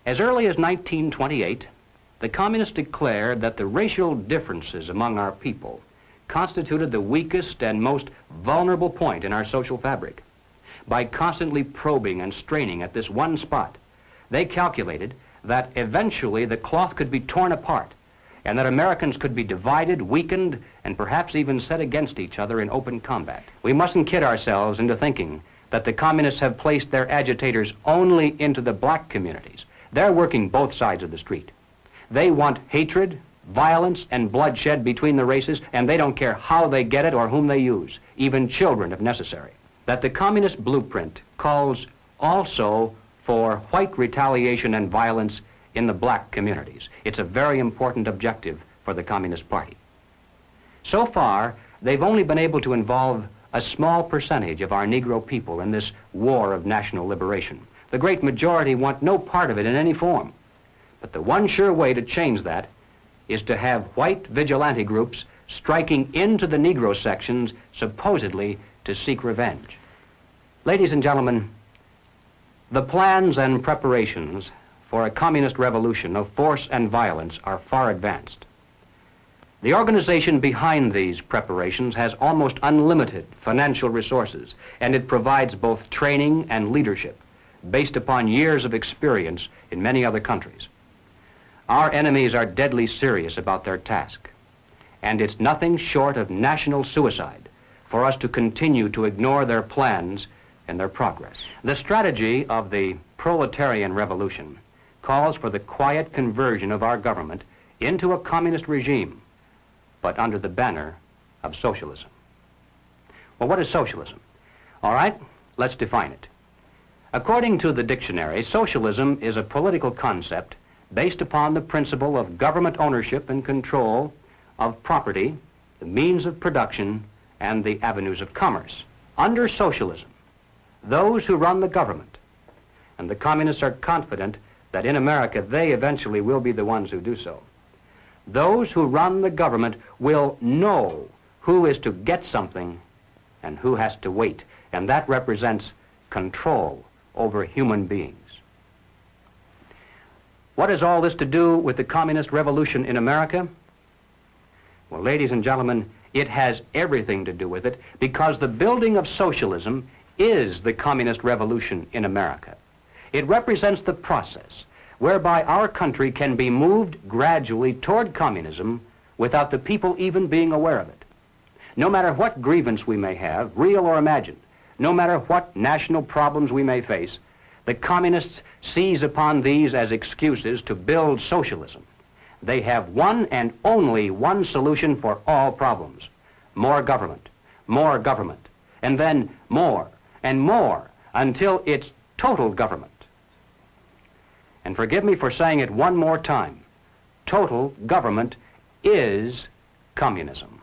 As early as 1928, the communists declared that the racial differences among our people constituted the weakest and most vulnerable point in our social fabric. By constantly probing and straining at this one spot, they calculated that eventually the cloth could be torn apart and that Americans could be divided, weakened, and perhaps even set against each other in open combat. We mustn't kid ourselves into thinking that the communists have placed their agitators only into the black communities. They're working both sides of the street. They want hatred, violence, and bloodshed between the races, and they don't care how they get it or whom they use, even children if necessary. That the communist blueprint calls also for white retaliation and violence in the black communities. It's a very important objective for the Communist Party. So far, they've only been able to involve a small percentage of our Negro people in this war of national liberation. The great majority want no part of it in any form. But the one sure way to change that is to have white vigilante groups striking into the Negro sections supposedly to seek revenge. Ladies and gentlemen, the plans and preparations for a communist revolution of force and violence are far advanced. The organization behind these preparations has almost unlimited financial resources, and it provides both training and leadership based upon years of experience in many other countries. Our enemies are deadly serious about their task, and it's nothing short of national suicide for us to continue to ignore their plans and their progress. The strategy of the proletarian revolution calls for the quiet conversion of our government into a communist regime, but under the banner of socialism. Well, what is socialism? All right, let's define it. According to the dictionary, socialism is a political concept based upon the principle of government ownership and control of property, the means of production, and the avenues of commerce. Under socialism, those who run the government, and the communists are confident that in America they eventually will be the ones who do so. Those who run the government will know who is to get something and who has to wait, and that represents control over human beings. What has all this to do with the communist revolution in America? Well, ladies and gentlemen, it has everything to do with it, because the building of socialism is the communist revolution in America. It represents the process whereby our country can be moved gradually toward communism without the people even being aware of it. No matter what grievance we may have, real or imagined, no matter what national problems we may face, the communists seize upon these as excuses to build socialism. They have one and only one solution for all problems: more government, and then more and more until it's total government. And forgive me for saying it one more time, total government is communism.